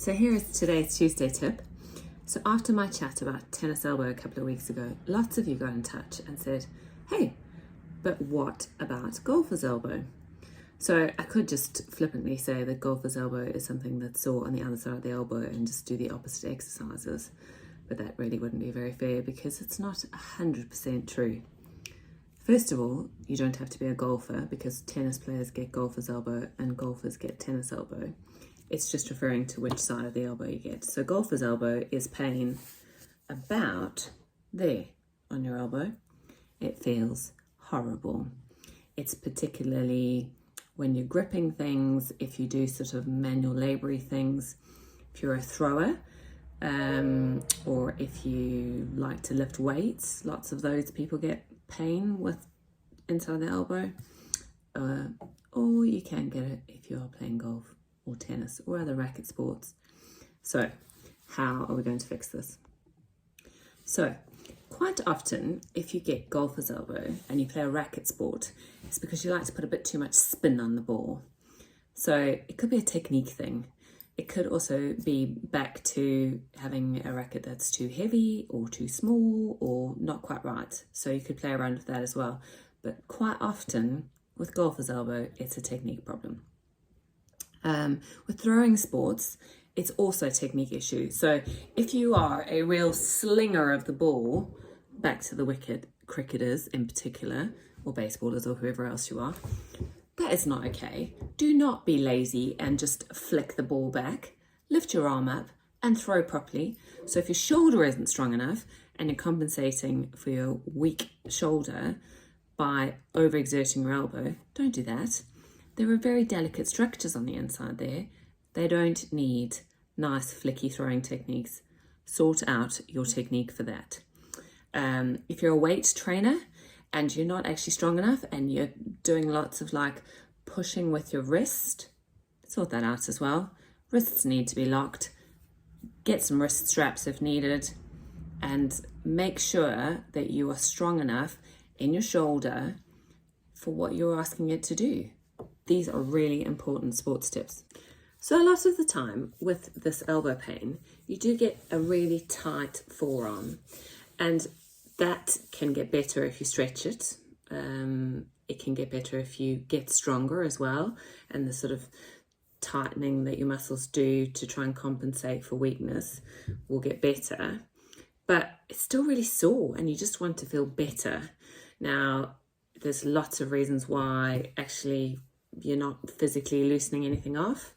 So here is today's Tuesday tip. So after my chat about tennis elbow a couple of weeks ago, lots of you got in touch and said, hey, but what about golfer's elbow? So I could just flippantly say that golfer's elbow is something that's sore on the other side of the elbow and just do the opposite exercises. But that really wouldn't be very fair because it's not 100% true. First of all, you don't have to be a golfer because tennis players get golfer's elbow and golfers get tennis elbow. It's just referring to which side of the elbow you get. So golfer's elbow is pain about there on your elbow. It feels horrible. It's particularly when you're gripping things, if you do sort of manual labour-y things, if you're a thrower, or if you like to lift weights, lots of those people get pain with inside the elbow, or you can get it if you are playing golf or tennis or other racket sports. So how are we going to fix this? So quite often if you get golfer's elbow and you play a racket sport, it's because you like to put a bit too much spin on the ball. So it could be a technique thing. It could also be back to having a racket that's too heavy or too small or not quite right. So you could play around with that as well. But quite often with golfer's elbow, it's a technique problem. With throwing sports, it's also a technique issue. So if you are a real slinger of the ball, back to the wicket, cricketers in particular, or baseballers or whoever else you are, that is not okay. Do not be lazy and just flick the ball back. Lift your arm up and throw properly. So if your shoulder isn't strong enough and you're compensating for your weak shoulder by overexerting your elbow, don't do that. There are very delicate structures on the inside there. They don't need nice flicky throwing techniques. Sort out your technique for that. If you're a weight trainer and you're not actually strong enough and you're doing lots of like pushing with your wrist, sort that out as well. Wrists need to be locked. Get some wrist straps if needed, and make sure that you are strong enough in your shoulder for what you're asking it to do. These are really important sports tips. So a lot of the time with this elbow pain, you do get a really tight forearm, and that can get better if you stretch it. It can get better if you get stronger as well, and the sort of tightening that your muscles do to try and compensate for weakness will get better. But it's still really sore and you just want to feel better. Now, there's lots of reasons why actually you're not physically loosening anything off,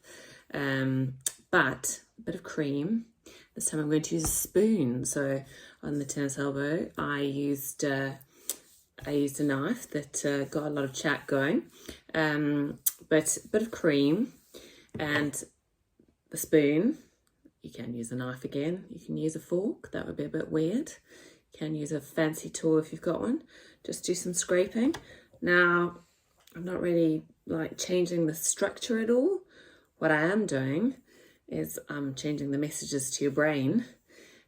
but a bit of cream. This time I'm going to use a spoon. So on the tennis elbow, I used a knife that got a lot of chat going, but a bit of cream and the spoon. You can use a knife again. You can use a fork. That would be a bit weird. You can use a fancy tool if you've got one. Just do some scraping. Now, I'm not really like changing the structure at all. What I am doing is I'm changing the messages to your brain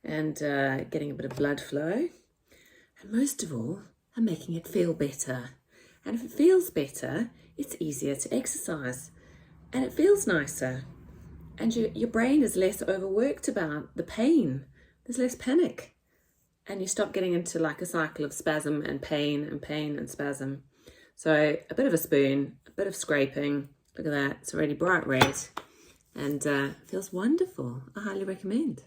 and getting a bit of blood flow. And most of all, I'm making it feel better. And if it feels better, it's easier to exercise. And it feels nicer. And your brain is less overworked about the pain. There's less panic. And you stop getting into like a cycle of spasm and pain and pain and spasm. So a bit of a spoon, a bit of scraping. Look at that, it's already bright red and feels wonderful. I highly recommend.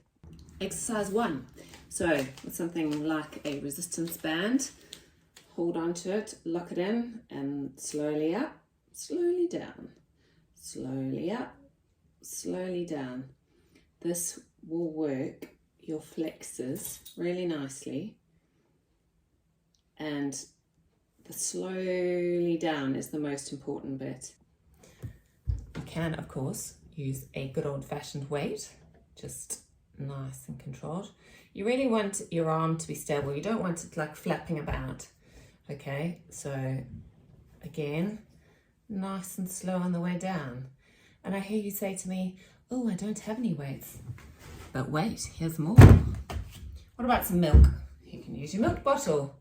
Exercise 1. So with something like a resistance band, hold on to it, lock it in, and slowly up, slowly down, slowly up, slowly down. This will work your flexors really nicely, and the slowly down is the most important bit. You can, of course, use a good old-fashioned weight, just nice and controlled. You really want your arm to be stable. You don't want it like flapping about. Okay, so again, nice and slow on the way down. And I hear you say to me, oh, I don't have any weights. But wait, here's more. What about some milk? You can use your milk bottle.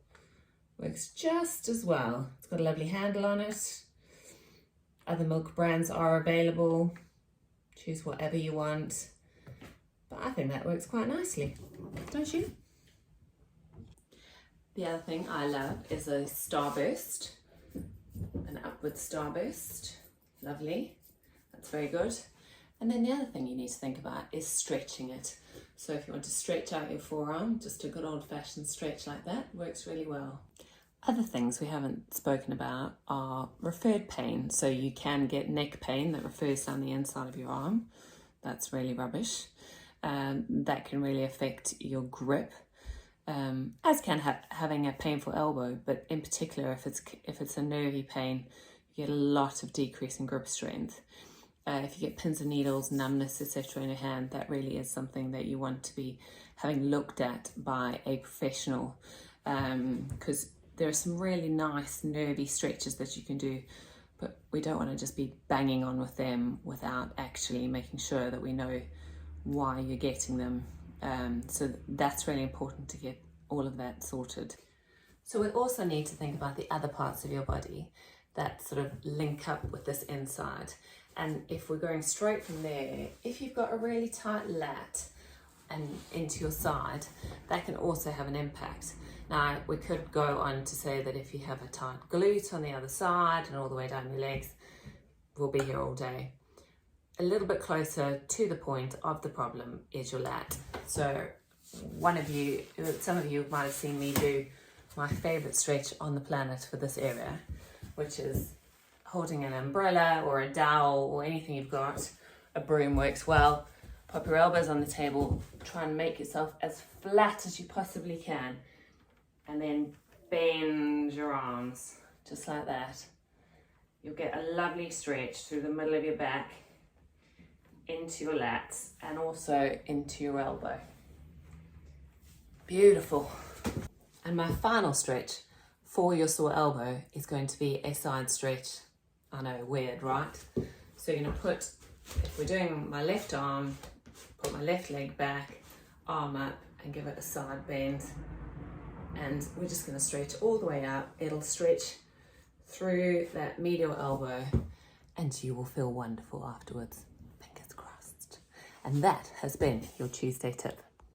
Works just as well. It's got a lovely handle on it. Other milk brands are available. Choose whatever you want. But I think that works quite nicely, don't you? The other thing I love is a starburst, an upward starburst. Lovely, that's very good. And then the other thing you need to think about is stretching it. So if you want to stretch out your forearm, just a good old-fashioned stretch like that works really well. Other things we haven't spoken about are referred pain. So you can get neck pain that refers down the inside of your arm. That's really rubbish. That can really affect your grip, as can having a painful elbow. But in particular, if it's a nervy pain, you get a lot of decrease in grip strength. If you get pins and needles, numbness, etc. in your hand, that really is something that you want to be having looked at by a professional, because there are some really nice nervy stretches that you can do, but we don't want to just be banging on with them without actually making sure that we know why you're getting them. So that's really important to get all of that sorted. So we also need to think about the other parts of your body that sort of link up with this inside. And if we're going straight from there, if you've got a really tight lat and into your side, that can also have an impact. Now, we could go on to say that if you have a tight glute on the other side and all the way down your legs, we'll be here all day. A little bit closer to the point of the problem is your lat. So some of you might have seen me do my favorite stretch on the planet for this area, which is holding an umbrella or a dowel or anything you've got. A broom works well. Pop your elbows on the table, try and make yourself as flat as you possibly can, and then bend your arms just like that. You'll get a lovely stretch through the middle of your back, into your lats, and also into your elbow. Beautiful. And my final stretch for your sore elbow is going to be a side stretch. I know, weird, right? So you're gonna put, if we're doing my left arm, put my left leg back, arm up, and give it a side bend. And we're just gonna stretch all the way up. It'll stretch through that medial elbow, and you will feel wonderful afterwards. Fingers crossed. And that has been your Tuesday tip.